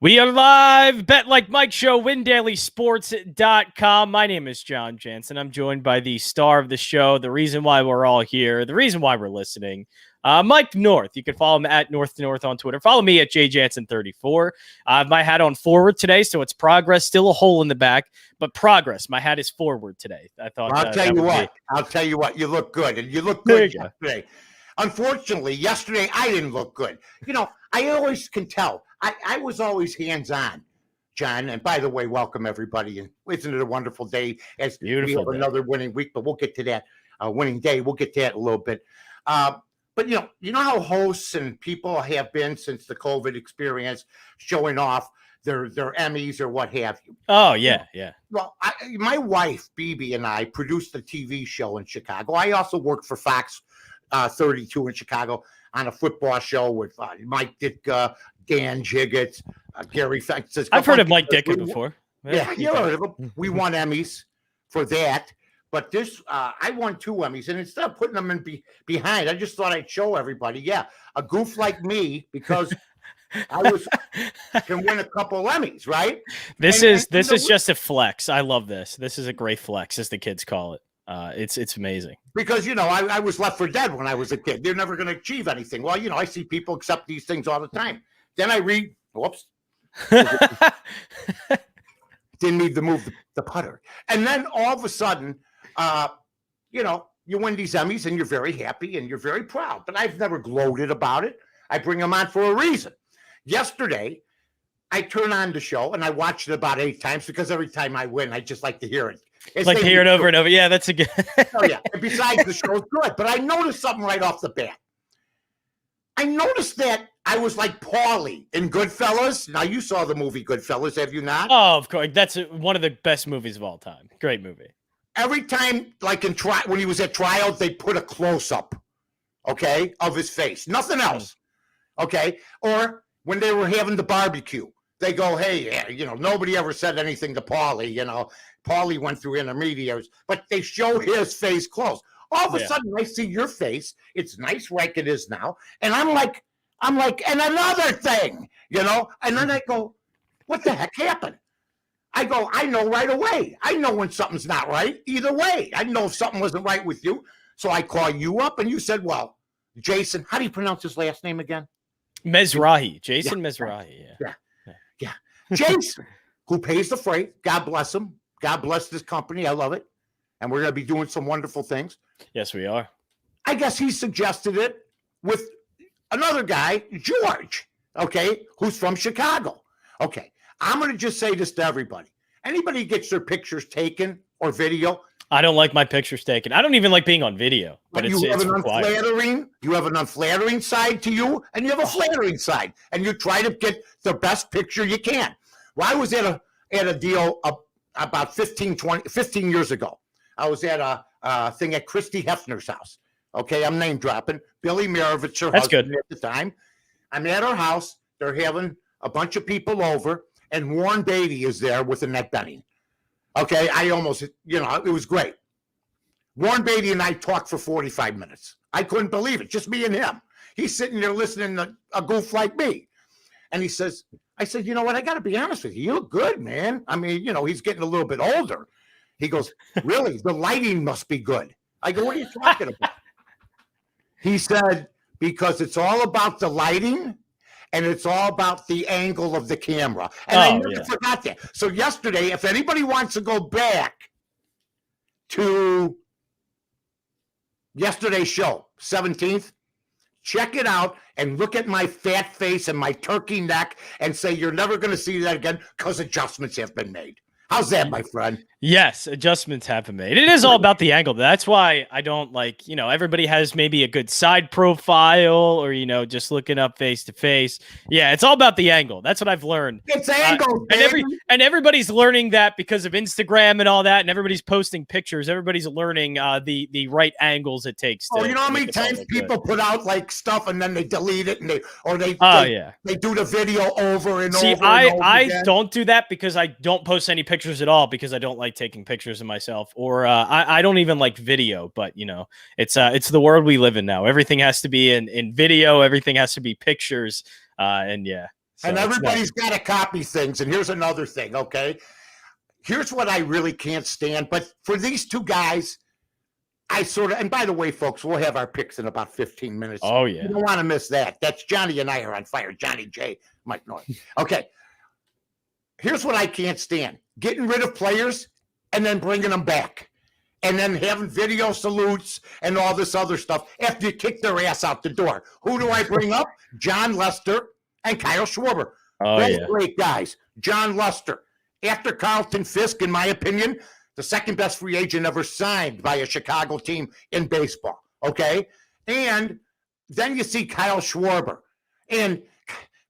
We are live, Bet Like Mike Show, WinDailySports.com. My name is Jon Jansen. I'm joined by the star of the show, the reason why we're all here, the reason why we're listening, Mike North. You can follow him at North to North on Twitter. Follow me at JJansen34. I have my hat on forward today, so it's progress, still a hole in the back, but progress. My hat is forward today. I thought I'll tell you what, you look good, and you look There good you go. yesterday. Unfortunately, yesterday I didn't look good. You know, I always can tell. I was always hands-on, John. And by the way, welcome everybody. And isn't it a wonderful day as Beautiful we have day. another winning week? But we'll get to that winning day. We'll get to that in a little bit. But you know how hosts and people have been since the COVID experience, showing off their Emmys or what have you. Oh, yeah, yeah. Well, my wife, Bibi, and I produced a TV show in Chicago. I also worked for Fox 32 in Chicago on a football show with Mike Ditka, Dan Jiggets, Gary Fences. I've heard of Mike Ditka before. Yeah, you heard of him. We won Emmys for that. But this, I won 2 Emmys. And instead of putting them in behind, I just thought I'd show everybody, yeah, a goof like me, because I can win a couple Emmys, right? This is just a flex. I love this. This is a great flex, as the kids call it. It's amazing. Because, you know, I was left for dead when I was a kid. They're never going to achieve anything. Well, you know, I see people accept these things all the time. Then I read, whoops. Didn't need to move the putter. And then all of a sudden, you know, you win these Emmys and you're very happy and you're very proud. But I've never gloated about it. I bring them on for a reason. Yesterday, I turn on the show and I watched it about 8 times because every time I win, I just like to hear it. It's like hear it over and over. Yeah, that's a good. Oh, yeah. And besides, the show's good. But I noticed something right off the bat. I noticed that I was like Paulie in Goodfellas. Now, you saw the movie Goodfellas, have you not? Oh, of course. That's one of the best movies of all time. Great movie. Every time, like when he was at trials, they put a close-up, okay, of his face. Nothing else, okay? Or when they were having the barbecue, they go, hey, yeah, you know, nobody ever said anything to Paulie, you know. Paulie went through intermediaries, but they show his face close. All of a sudden, I see your face. It's nice like it is now. And I'm like, and another thing, you know? And then I go, what the heck happened? I go, I know right away. I know when something's not right. Either way, I know if something wasn't right with you. So I call you up, and you said, well, Jason, how do you pronounce his last name again? Mizrahi. Jason Mizrahi. Yeah. Jason, who pays the freight. God bless him. God bless this company. I love it. And we're going to be doing some wonderful things. Yes, we are. I guess he suggested it with another guy, George, okay, who's from Chicago. Okay, I'm going to just say this to everybody. Anybody gets their pictures taken or video? I don't like my pictures taken. I don't even like being on video. But you have required. You have an unflattering side to you, and you have a flattering side. And you try to get the best picture you can. Well, I was at a deal about 15 years ago. I was at a thing at Christy Hefner's house. Okay, I'm name dropping. Billy Marovitz, her husband at the time. I'm at her house. They're having a bunch of people over, and Warren Beatty is there with Annette Bening. Okay, I almost, you know, it was great. Warren Beatty and I talked for 45 minutes. I couldn't believe it, just me and him. He's sitting there listening to a goof like me. And I said, you know what, I got to be honest with you. You look good, man. I mean, you know, he's getting a little bit older. He goes, really? The lighting must be good. I go, what are you talking about? He said, because it's all about the lighting and it's all about the angle of the camera. And I never forgot that. So yesterday, if anybody wants to go back to yesterday's show, 17th, check it out and look at my fat face and my turkey neck and say, you're never going to see that again because adjustments have been made. How's that, my friend? Yes, adjustments have been made. It is all about the angle. That's why I don't like, you know, everybody has maybe a good side profile or, you know, just looking up face to face. Yeah, it's all about the angle. That's what I've learned. It's angle, and everybody's learning that because of Instagram and all that, and everybody's posting pictures. Everybody's learning the right angles it takes. You know how many times people put out like stuff and then they delete it and they do the video over and over. See, I don't do that because I don't post any pictures at all because I don't like taking pictures of myself, or I don't even like video. But you know, it's the world we live in now. Everything has to be in video. Everything has to be pictures. And yeah, So and everybody's got to copy things. And here's another thing, okay? Here's what I really can't stand. But for these two guys, I sort of, and by the way, folks, we'll have our picks in about 15 minutes. Oh, yeah. You don't want to miss that. That's Johnny and I are on fire. Johnny J, Mike North. Okay. Here's what I can't stand. Getting rid of players and then bringing them back. And then having video salutes and all this other stuff after you kick their ass out the door. Who do I bring up? John Lester and Kyle Schwarber. Oh, Both yeah. great guys. John Lester, after Carlton Fisk, in my opinion, the second best free agent ever signed by a Chicago team in baseball. Okay? And then you see Kyle Schwarber. And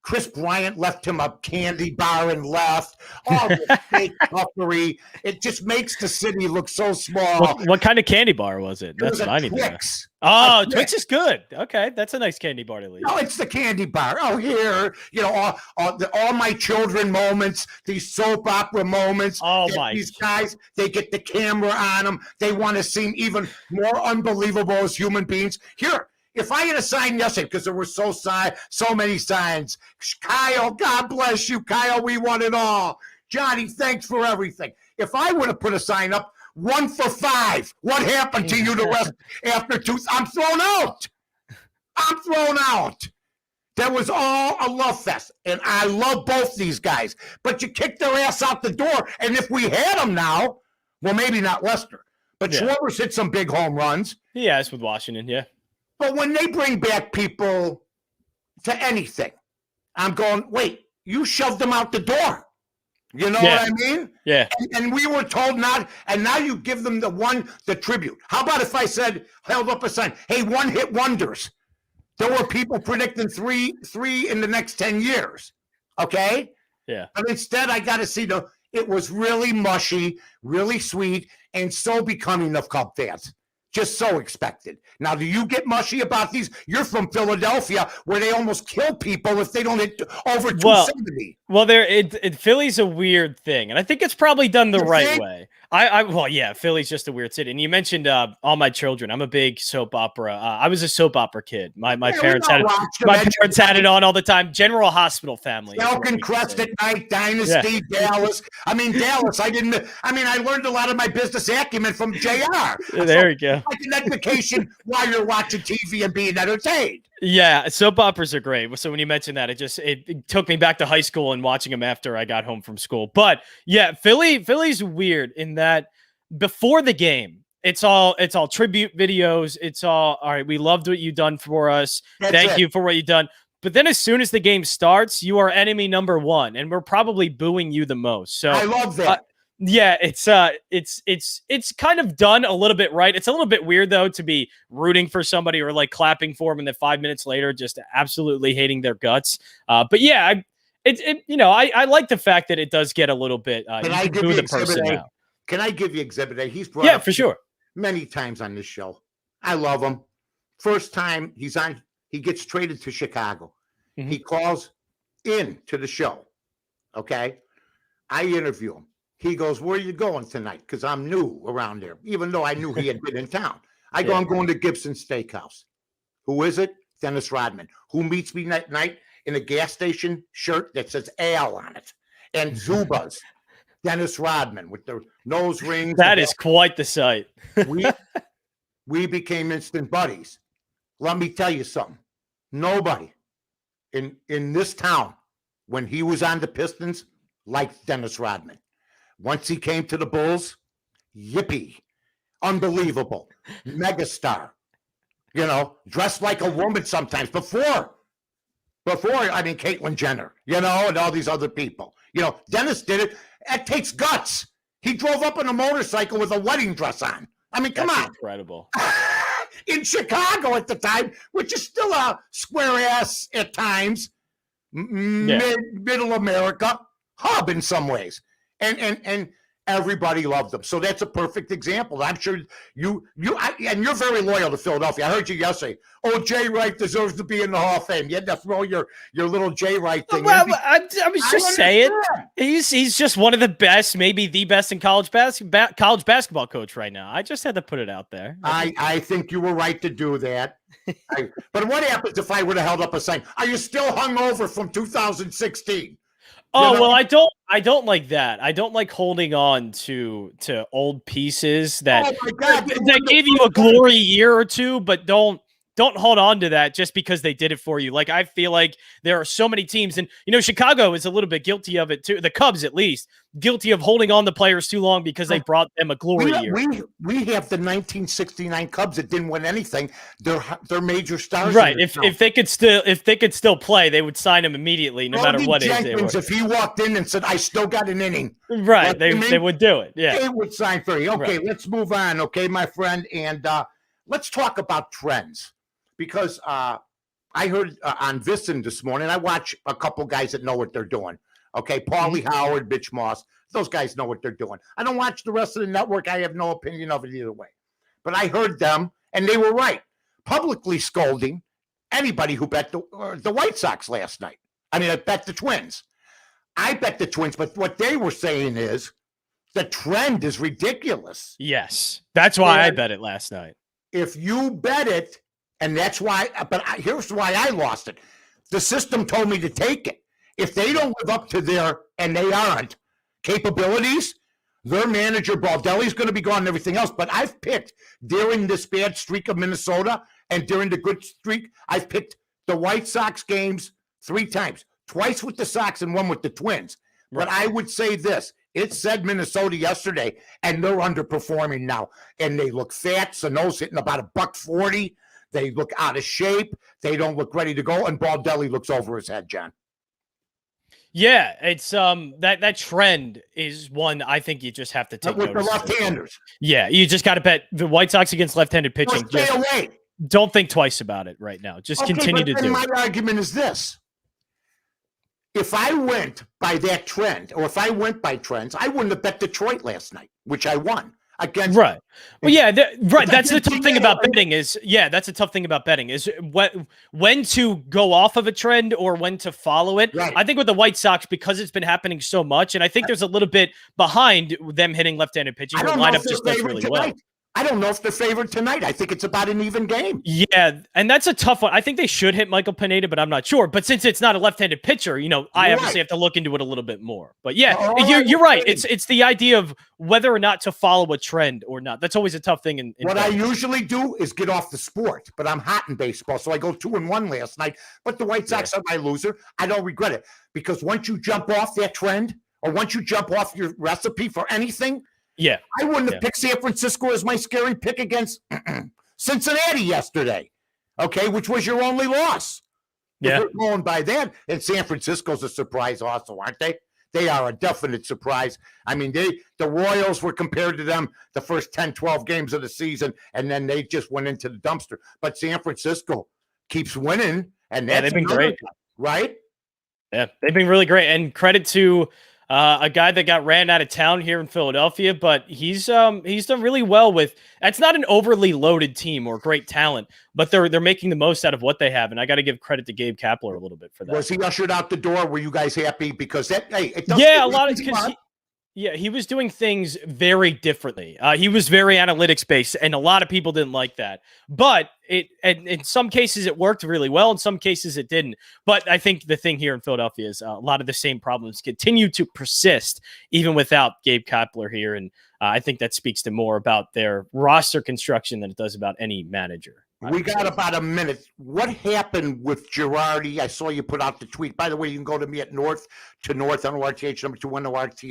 Chris Bryant left him a candy bar and left. All the fake puffery. It just makes the city look so small. What kind of candy bar was it? That's what I need to know. Twix. Oh, Twix is good. Okay, that's a nice candy bar to leave. No, it's the candy bar. Oh, here, all my children moments, these soap opera moments. Oh, my. These guys, they get the camera on them. They want to seem even more unbelievable as human beings. Here, if I had a sign yesterday, because there were so many signs, Kyle, God bless you, Kyle, we won it all. Johnny, thanks for everything. If I would have put a sign up, 1 for 5, what happened to you the rest after 2? I'm thrown out. I'm thrown out. That was all a love fest, and I love both these guys. But you kicked their ass out the door, and if we had them now, well, maybe not Lester, but Schwarber's hit some big home runs. Yeah, it's with Washington, yeah. But when they bring back people to anything, I'm going, wait, you shoved them out the door. You know what I mean? Yeah. And we were told not, and now you give them the tribute. How about if I held up a sign, hey, one-hit wonders. There were people predicting three in the next 10 years. Okay? Yeah. But instead, I got to see it was really mushy, really sweet, and so becoming of Cub fans. Just so expected. Now, do you get mushy about these? You're from Philadelphia, where they almost kill people if they don't hit over 270. Well, Philly's a weird thing, and I think it's probably done the right way. Well, yeah, Philly's just a weird city. And you mentioned All My Children. I'm a big soap opera. I was a soap opera kid. My parents had it on all the time. General Hospital Family. Falcon Crest at night, Dynasty, Dallas. I mean, Dallas. I learned a lot of my business acumen from JR. There you go. Like an education while you're watching TV and being entertained. Yeah, soap operas are great. So when you mentioned that, it took me back to high school and watching them after I got home from school. But yeah, Philly's weird in that before the game, it's all tribute videos. It's all right. We loved what you've done for us. Thank you for what you've done. But then as soon as the game starts, you are enemy number one, and we're probably booing you the most. So I love that. Yeah, it's kind of done a little bit right. It's a little bit weird though to be rooting for somebody or like clapping for them, and then 5 minutes later just absolutely hating their guts. But yeah, I like the fact that it does get a little bit. Can I give you Exhibit A? Can I give you Exhibit A? He's brought up for sure many times on this show. I love him. First time he's on, he gets traded to Chicago. Mm-hmm. He calls in to the show. Okay, I interview him. He goes, where are you going tonight? Because I'm new around there, even though I knew he had been in town. I go, I'm going to Gibson Steakhouse. Who is it? Dennis Rodman. Who meets me that night in a gas station shirt that says Al on it. And Zubas. Dennis Rodman with the nose rings. That is quite the sight. we became instant buddies. Let me tell you something. Nobody in this town, when he was on the Pistons, liked Dennis Rodman. Once he came to the Bulls, yippee, unbelievable, megastar, dressed like a woman sometimes before, Caitlyn Jenner, and all these other people. Dennis did it. It takes guts. He drove up on a motorcycle with a wedding dress on. I mean, come on. Incredible. In Chicago at the time, which is still a square ass at times, middle America hub in some ways. And Everybody loved him. So that's a perfect example. I'm sure and you're very loyal to Philadelphia. I heard you yesterday. Oh, Jay Wright deserves to be in the Hall of Fame. You had to throw your little Jay Wright thing. Well, I was just saying, he's just one of the best, maybe the best in college basketball coach right now. I just had to put it out there. I think you were right to do that. But what happens if I would have held up a sign? Are you still hungover from 2016? Oh, well, I don't like that. I don't like holding on to old pieces that gave you a glory year or two, but don't hold on to that just because they did it for you. Like, I feel like there are so many teams, and Chicago is a little bit guilty of it too. The Cubs, at least, guilty of holding on to players too long because they brought them a glory year. We have the 1969 Cubs that didn't win anything. They're major stars, right? If they could still play, they would sign him immediately, no matter what Jenkins, if he walked in and said, "I still got an inning," right? They would do it. Yeah, they would sign for you. Okay, right. Let's move on. Okay, my friend, and let's talk about trends. Because I heard on Visson this morning, I watch a couple guys that know what they're doing. Okay, Paulie Howard, Bitch Moss, those guys know what they're doing. I don't watch the rest of the network. I have no opinion of it either way. But I heard them, and they were right, publicly scolding anybody who bet the White Sox last night. I mean, I bet the Twins. I bet the Twins, but what they were saying is the trend is ridiculous. Yes, that's why I bet it last night. If you bet it, and that's why, here's why I lost it. The system told me to take it. If they don't live up to and they aren't, capabilities, their manager, Baldelli's going to be gone and everything else. But I've picked, during this bad streak of Minnesota and during the good streak, I've picked the White Sox games 3 times, twice with the Sox and one with the Twins. Right. But I would say this. It said Minnesota yesterday, and they're underperforming now. And they look fat. Sano's hitting about $140. They look out of shape. They don't look ready to go. And Baldelli looks over his head, John. Yeah, it's that trend is one I think you just have to take with the left-handers. Yeah, you just got to bet the White Sox against left-handed pitching. Stay away. Don't think twice about it right now. Just continue to do it. My argument is this. If I went by that trend, or if I went by trends, I wouldn't have bet Detroit last night, which I won. Against right. Well, yeah, right. That's the tough thing about betting is, that's a tough thing about betting is when to go off of a trend or when to follow it. Right. I think with the White Sox, because it's been happening so much, and I think there's a little bit behind them hitting left-handed pitching. The lineup just does really well. I don't know if they're favored tonight. I think it's about an even game. Yeah, and that's a tough one. I think they should hit Michael Pineda, but I'm not sure. But since it's not a left-handed pitcher, I obviously have to look into it a little bit more. But yeah, you're right. It's the idea of whether or not to follow a trend or not. That's always a tough thing. In what I usually do is get off the sport, but I'm hot in baseball, so I go 2-1 last night. But the White Sox are my loser. I don't regret it because once you jump off that trend, or once you jump off your recipe for anything. Yeah, I wouldn't have picked San Francisco as my scary pick against Cincinnati yesterday, okay, which was your only loss. Yeah. If we're going by that, and San Francisco's a surprise also, aren't they? They are a definite surprise. I mean, the Royals were compared to them the first 10, 12 games of the season, and then they just went into the dumpster. But San Francisco keeps winning, and they've been great. Right? Yeah, they've been really great. And credit to a guy that got ran out of town here in Philadelphia, but he's done really well with. It's not an overly loaded team or great talent, but they're making the most out of what they have, and I got to give credit to Gabe Kapler a little bit for that. Was he ushered out the door? Were you guys happy because that? Hey, it a lot of because. Yeah, he was doing things very differently. He was very analytics based, and a lot of people didn't like that. But in some cases it worked really well. In some cases it didn't. But I think the thing here in Philadelphia is a lot of the same problems continue to persist even without Gabe Kapler here. And I think that speaks to more about their roster construction than it does about any manager. We got about a minute. What happened with Girardi? I saw you put out the tweet. By the way, you can go to me at North on ORTH, number 21 ORTH.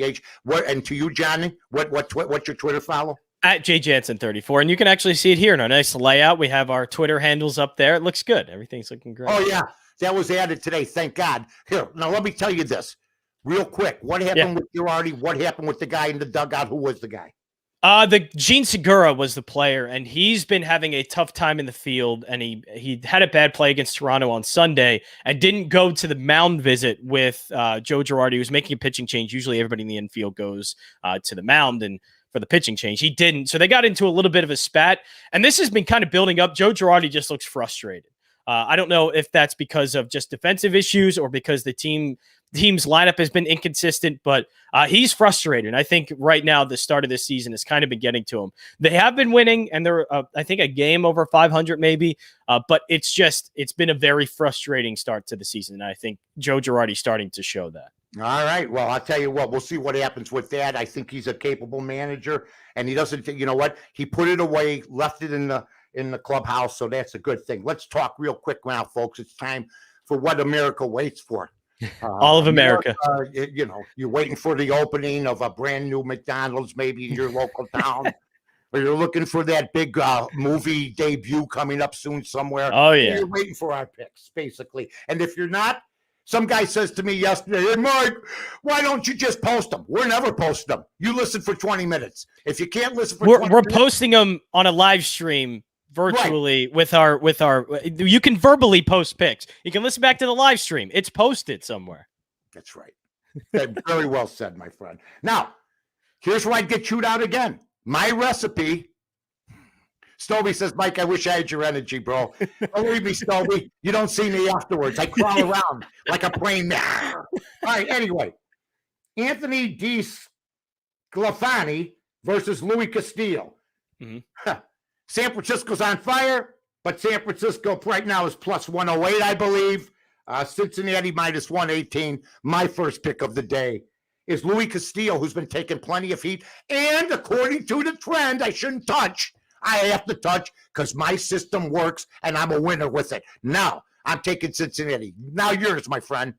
And to you, Johnny, what's your Twitter follow? At JJansen34. And you can actually see it here in our nice layout. We have our Twitter handles up there. It looks good. Everything's looking great. Oh, yeah. That was added today. Thank God. Here, now let me tell you this real quick. What happened with Girardi? What happened with the guy in the dugout? Who was the guy? The Gene Segura was the player, and he's been having a tough time in the field, and he had a bad play against Toronto on Sunday and didn't go to the mound visit with Joe Girardi, who's making a pitching change. Usually everybody in the infield goes to the mound and for the pitching change. He didn't, so they got into a little bit of a spat, and this has been kind of building up. Joe Girardi just looks frustrated. I don't know if that's because of just defensive issues or because the team's lineup has been inconsistent, but he's frustrated. And I think right now the start of this season has kind of been getting to him. They have been winning, and they're I think a game over 500 maybe, but it's been a very frustrating start to the season. And I think Joe Girardi's starting to show that. All right. Well, I'll tell you what, we'll see what happens with that. I think he's a capable manager, and he doesn't think, you know what? He put it away, left it in the clubhouse, so that's a good thing. Let's talk real quick now, folks. It's time for what America waits for. All of America. You know, you're waiting for the opening of a brand new McDonald's, maybe in your local town, or you're looking for that big movie debut coming up soon somewhere. Oh, yeah. You're waiting for our picks, basically. And if you're not, some guy says to me yesterday, "Hey, Mike, why don't you just post them?" We're never posting them. You listen for 20 minutes. If you can't listen for 20 we're minutes, posting them on a live stream virtually, right, with our you can verbally post picks. You can listen back to the live stream. It's posted somewhere. That's right. Very well said, my friend. Now, here's where I get chewed out again. My recipe. Stovey says, "Mike, I wish I had your energy, bro." Don't leave me, Stovey. You don't see me afterwards. I crawl around like a plane. All right, anyway. Anthony D. Sclafani versus Louis Castillo. Mm-hmm. San Francisco's on fire, but San Francisco right now is plus 108, I believe. Cincinnati minus 118. My first pick of the day is Louis Castillo, who's been taking plenty of heat. And according to the trend, I shouldn't touch. I have to touch because my system works and I'm a winner with it. Now I'm taking Cincinnati. Now yours, my friend.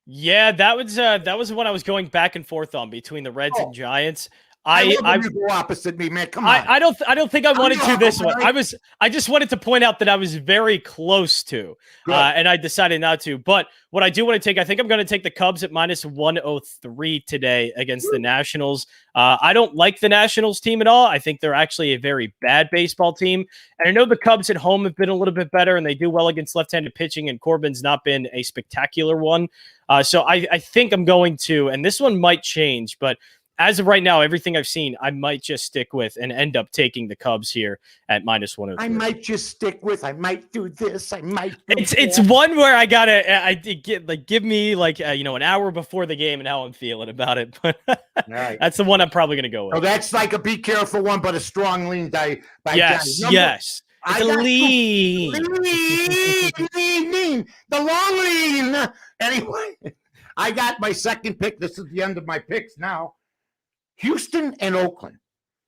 Yeah, that was the one I was going back and forth on between the Reds and Giants. I go opposite me, man. Come on. I don't think I wanted to this one. I just wanted to point out that I was very close to, and I decided not to. But what I do want to take, I think I'm going to take the Cubs at minus 103 today against the Nationals. I don't like the Nationals team at all. I think they're actually a very bad baseball team. And I know the Cubs at home have been a little bit better, and they do well against left-handed pitching, and Corbin's not been a spectacular one. So I think I'm going to, and this one might change, but as of right now, everything I've seen, I might just stick with and end up taking the Cubs here at minus 103. I might just stick with. I might do this. I might. It's one where I gotta. Give me an hour before the game and how I'm feeling about it. But right. That's the one I'm probably gonna go with. Oh, that's like a be careful one, but a strong lean by yes, Johnny. Yes. It's a lean. Lean. The long lean. Anyway, I got my second pick. This is the end of my picks now. Houston and Oakland.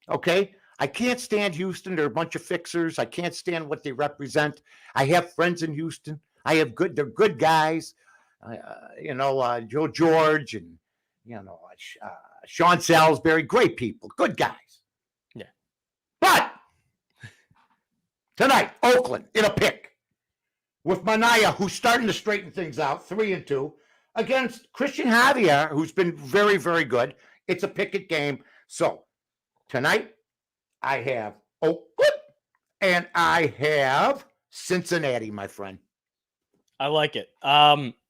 Okay. I can't stand Houston. They're a bunch of fixers. I can't stand what they represent. I have friends in Houston. They're good guys. Joe George and, Sean Salisbury, great people, good guys. Yeah. But tonight, Oakland in a pick with Mania, who's starting to straighten things out, 3-2, against Christian Javier, who's been very, very good. It's a picket game. So tonight I have Oakland and I have Cincinnati, my friend. I like it.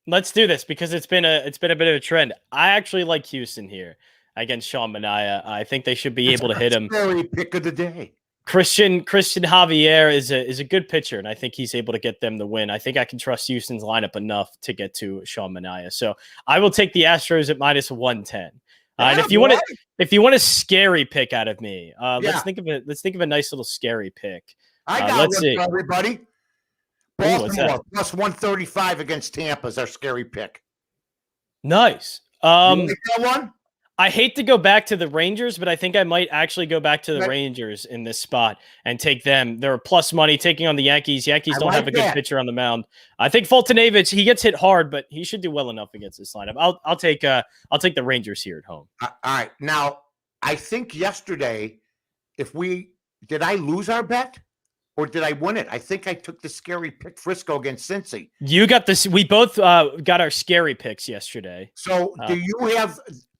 Let's do this because it's been a bit of a trend. I actually like Houston here against Sean Mania. I think they should be able to hit him. Very pick of the day. Christian Javier is a good pitcher, and I think he's able to get them the win. I think I can trust Houston's lineup enough to get to Sean Mania. So I will take the Astros at minus 110. And if you want a scary pick out of me, let's think of a nice little scary pick. I got let's one see. for everybody. Baltimore plus 135 against Tampa is our scary pick. Nice. You like that one? I hate to go back to the Rangers, but I think I might actually go back to the Rangers in this spot and take them. They're plus money taking on the Yankees. Yankees don't have a good pitcher on the mound. I think Fultonavich, he gets hit hard, but he should do well enough against this lineup. I'll take the Rangers here at home. All right. Now, I think yesterday, did I lose our bet or did I win it? I think I took the scary pick Frisco against Cincy. You got this. We both got our scary picks yesterday. So do you have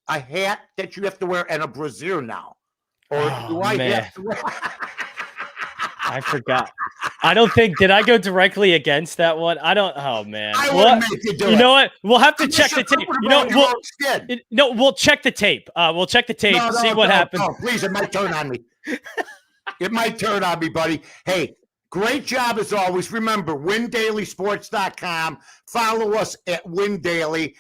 a hat that you have to wear and a brassiere now? Or do I man. have to? I forgot. I don't think, did I go directly against that one? I don't, oh man. I Well, wouldn't make you do it. you know what? We'll have to I'm check just the tape. comfortable You know, in your own skin. no, we'll check the tape. We'll check the tape, see what happens. No, please, it might turn on me. It might turn on me, buddy. Hey, great job as always. Remember, WinDailySports.com. Follow us at WinDaily.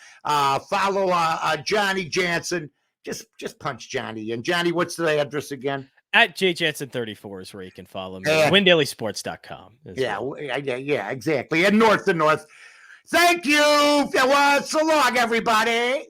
Follow Johnny Jansen. Just punch Johnny. And Johnny, what's the address again? At JJansen34 is where you can follow me. And- WinDailySports.com. Yeah, exactly. And North to North. Thank you. So long, everybody.